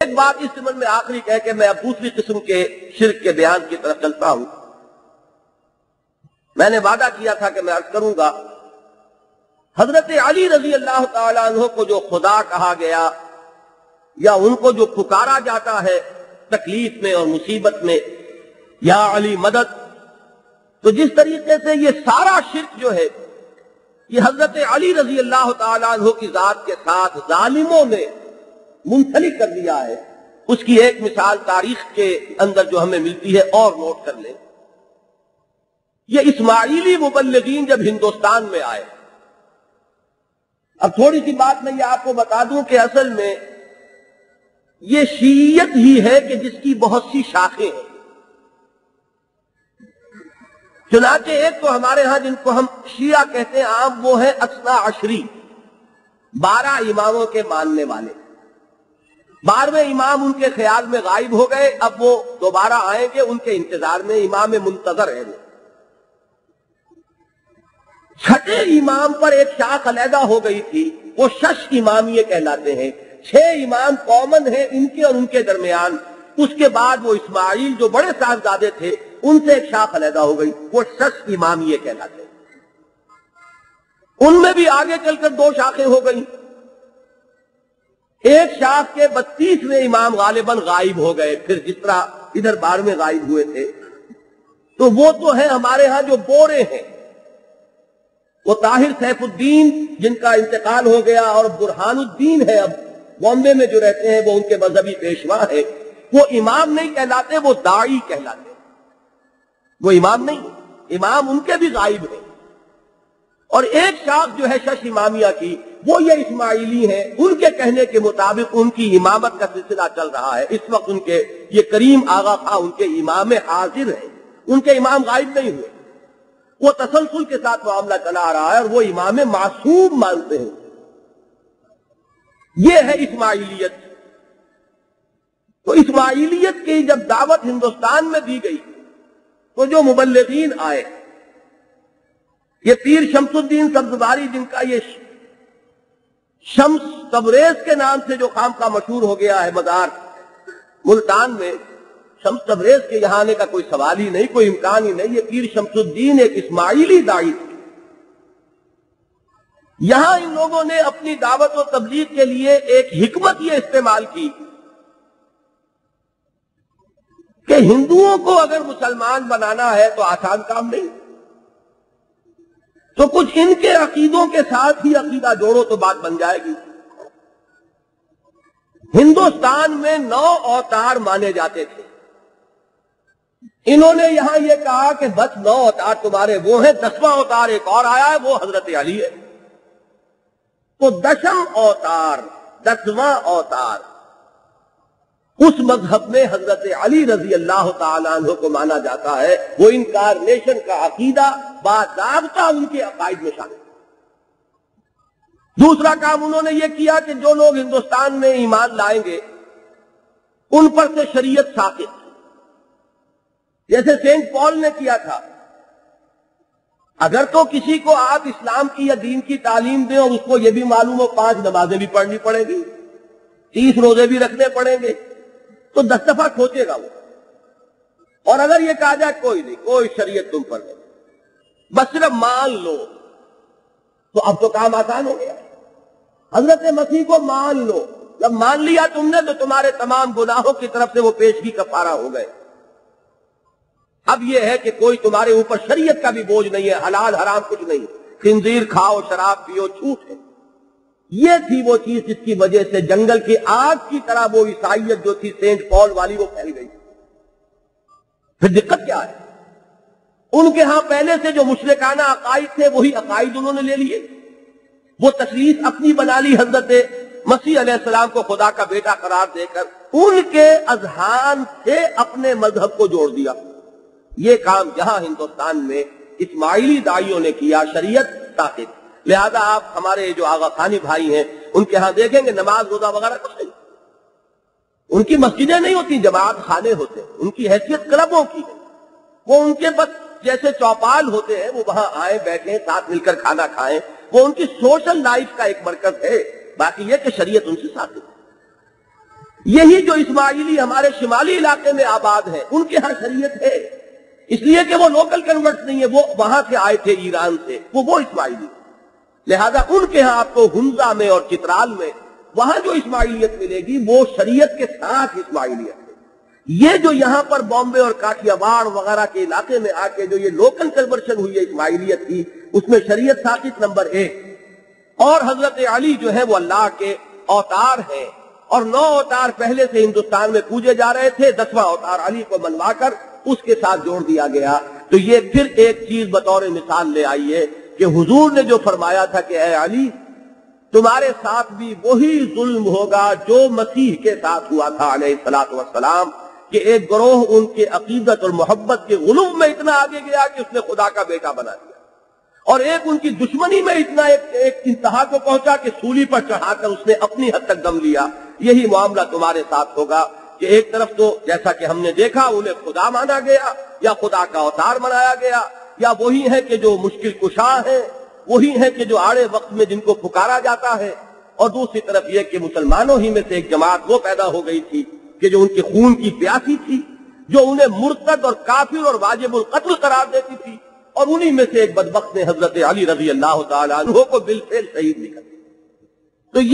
ایک بات اس سمن میں آخری کہہ کے میں اب دوسری قسم کے شرک کے بیان کی طرف چلتا ہوں۔ میں نے وعدہ کیا تھا کہ میں عرض کروں گا، حضرت علی رضی اللہ تعالیٰ عنہ کو جو خدا کہا گیا یا ان کو جو پکارا جاتا ہے تکلیف میں اور مصیبت میں، یا علی مدد، تو جس طریقے سے یہ سارا شرک جو ہے یہ حضرت علی رضی اللہ تعالیٰ عنہ کی ذات کے ساتھ ظالموں نے منسلک کر دیا ہے، اس کی ایک مثال تاریخ کے اندر جو ہمیں ملتی ہے اور نوٹ کر لیں۔ یہ اسماعیلی مبلغین جب ہندوستان میں آئے، اب تھوڑی سی بات میں یہ آپ کو بتا دوں کہ اصل میں یہ شیعیت ہی ہے کہ جس کی بہت سی شاخیں ہیں۔ چنانچہ ایک تو ہمارے ہاں جن کو ہم شیعہ کہتے ہیں عام، وہ ہے اثنا عشری، 12 اماموں کے ماننے والے۔ 12ویں امام ان کے خیال میں غائب ہو گئے، اب وہ دوبارہ آئیں گے، ان کے انتظار میں امام منتظر ہے وہ۔ 6 امام پر ایک شاخ علیحدہ ہو گئی تھی، وہ شش امامیہ کہلاتے ہیں۔ 6 امام کامن ہیں ان کے اور ان کے درمیان۔ اس کے بعد وہ اسماعیل جو بڑے صاحبزادے تھے، ان سے ایک شاخ علیحدہ ہو گئی، وہ شش امامیہ کہلاتے ہیں۔ ان میں بھی آگے چل کر 2 شاخیں ہو گئیں۔ ایک شاخ کے 32ویں امام غالباً غائب ہو گئے، پھر جس طرح ادھر 12ویں غائب ہوئے تھے، تو وہ تو ہے ہمارے ہاں جو بورے ہیں، وہ طاہر سیف الدین جن کا انتقال ہو گیا، اور برہان الدین ہے اب بامبے میں جو رہتے ہیں، وہ ان کے مذہبی پیشوا ہیں۔ وہ امام نہیں کہلاتے، وہ داعی کہلاتے ہیں، وہ امام نہیں، امام ان کے بھی غائب ہیں۔ اور ایک شاخ جو ہے شش امامیہ کی، وہ یہ اسماعیلی ہیں، ان کے کہنے کے مطابق ان کی امامت کا سلسلہ چل رہا ہے اس وقت۔ ان کے یہ کریم آغا خاں ان کے امام حاضر ہیں، ان کے امام غائب نہیں ہوئے، وہ تسلسل کے ساتھ معاملہ چلا آ رہا ہے، اور وہ امام معصوم مانتے ہیں۔ یہ ہے اسماعیلیت۔ تو اسماعیلیت کی جب دعوت ہندوستان میں دی گئی، تو جو مبلغین آئے، یہ پیر شمس الدین سبزواری جن کا یہ شمس تبریز کے نام سے جو خانقاہ مشہور ہو گیا ہے مزار ملتان میں، شمس تبریز کے یہاں آنے کا کوئی سوال ہی نہیں، کوئی امکان ہی نہیں۔ یہ پیر شمس الدین ایک اسماعیلی داعی تھے۔ یہاں ان لوگوں نے اپنی دعوت و تبلیغ کے لیے ایک حکمت یہ استعمال کی کہ ہندوؤں کو اگر مسلمان بنانا ہے تو آسان کام نہیں، تو کچھ ان کے عقیدوں کے ساتھ ہی عقیدہ جوڑو تو بات بن جائے گی۔ ہندوستان میں 9 اوتار مانے جاتے تھے، انہوں نے یہاں یہ کہا کہ بس 9 اوتار تمہارے وہ ہیں، 10واں اوتار ایک اور آیا ہے، وہ حضرت علی ہے۔ تو 10واں اوتار، 10واں اوتار اس مذہب میں حضرت علی رضی اللہ تعالیٰ عنہ کو مانا جاتا ہے۔ وہ انکارنیشن کا عقیدہ باضابطہ ان کے عقائد میں شامل۔ دوسرا کام انہوں نے یہ کیا کہ جو لوگ ہندوستان میں ایمان لائیں گے ان پر سے شریعت ساقط، جیسے سینٹ پال نے کیا تھا۔ اگر تو کسی کو آپ اسلام کی یا دین کی تعلیم دیں اور اس کو یہ بھی معلوم ہو 5 نمازیں بھی پڑھنی پڑیں گی، 30 روزے بھی رکھنے پڑیں گے، تو 10 دفعہ کھوچے گا وہ۔ اور اگر یہ کہا جائے کوئی نہیں، کوئی شریعت تم پر نہیں، بس صرف مان لو، تو اب تو کام آسان ہو گیا۔ حضرت مسیح کو مان لو، جب مان لیا تم نے تو تمہارے تمام گناہوں کی طرف سے وہ پیشگی کفارہ ہو گئے۔ اب یہ ہے کہ کوئی تمہارے اوپر شریعت کا بھی بوجھ نہیں ہے، حلال حرام کچھ نہیں، خنزیر کھاؤ، شراب پیو، چھوٹ ہے۔ یہ تھی وہ چیز جس کی وجہ سے جنگل کی آگ کی طرح وہ عیسائیت جو تھی سینٹ پال والی وہ پھیل گئی۔ پھر دقت کیا ہے؟ ان کے ہاں پہلے سے جو مشرکانہ عقائد تھے وہی عقائد انہوں نے لے لیے، وہ تشریح اپنی بنا لی، حضرت مسیح علیہ السلام کو خدا کا بیٹا قرار دے کر ان کے اذہان سے اپنے مذہب کو جوڑ دیا۔ یہ کام یہاں ہندوستان میں اسماعیلی داعیوں نے کیا، شریعت ساقط۔ لہذا آپ ہمارے جو آغا خانی بھائی ہیں ان کے ہاں دیکھیں گے نماز روزہ وغیرہ کچھ نہیں، ان کی مسجدیں نہیں ہوتی، جماعت خانے ہوتے ہیں، ان کی حیثیت کلبوں کی ہے۔ وہ ان کے بس جیسے چوپال ہوتے ہیں، وہ وہاں آئیں بیٹھیں ساتھ مل کر کھانا کھائیں، وہ ان کی سوشل لائف کا ایک مرکز ہے، باقی یہ کہ شریعت ان سے ساتھ ہے۔ یہی جو اسماعیلی ہمارے شمالی علاقے میں آباد ہیں ان کے ہاں شریعت ہے، اس لیے کہ وہ لوکل کنورٹس نہیں ہے، وہ وہاں سے آئے تھے ایران سے، وہ اسماعیلی، لہذا ان کے ہاں آپ کو ہنزا میں اور چترال میں وہاں جو اسماعیلیت ملے گی وہ شریعت کے ساتھ اسماعیلیت ہے۔ یہ جو یہاں پر بامبے اور کاٹھیا واڑ وغیرہ کے علاقے میں آ کے جو یہ لوکل کنورشن ہوئی ہے اسماعیلیت کی، اس میں شریعت ساقط نمبر 1، اور حضرت علی جو ہے وہ اللہ کے اوتار ہیں، اور 9 اوتار پہلے سے ہندوستان میں پوجے جا رہے تھے، 10واں اوتار علی کو منوا کر اس کے ساتھ جوڑ دیا گیا۔ تو یہ پھر ایک چیز بطور مثال لے آئیے کہ حضور نے جو فرمایا تھا کہ اے علی تمہارے ساتھ بھی وہی ظلم ہوگا جو مسیح کے ساتھ ہوا تھا علیہ الصلوۃ والسلام، کہ ایک گروہ ان کے عقیدت اور محبت کے غلو میں اتنا آگے گیا کہ اس نے خدا کا بیٹا بنا دیا، اور ایک ان کی دشمنی میں اتنا ایک انتہا کو پہنچا کہ سولی پر چڑھا کر اس نے اپنی حد تک دم لیا۔ یہی معاملہ تمہارے ساتھ ہوگا کہ ایک طرف تو جیسا کہ ہم نے دیکھا انہیں خدا مانا گیا یا خدا کا اوتار بنایا گیا، یا وہی ہے کہ جو مشکل کشا ہیں، وہی ہے کہ جو آڑے وقت میں جن کو پکارا جاتا ہے، اور دوسری طرف یہ کہ مسلمانوں ہی میں سے ایک جماعت وہ پیدا ہو گئی تھی کہ جو ان کے خون کی پیاسی تھی، جو انہیں مرتد اور کافر اور واجب القتل قرار دیتی تھی، اور انہی میں سے ایک بدبخت نے حضرت علی رضی اللہ تعالیٰ عنہ کو بالفعل شہید لکھا۔ تو یہ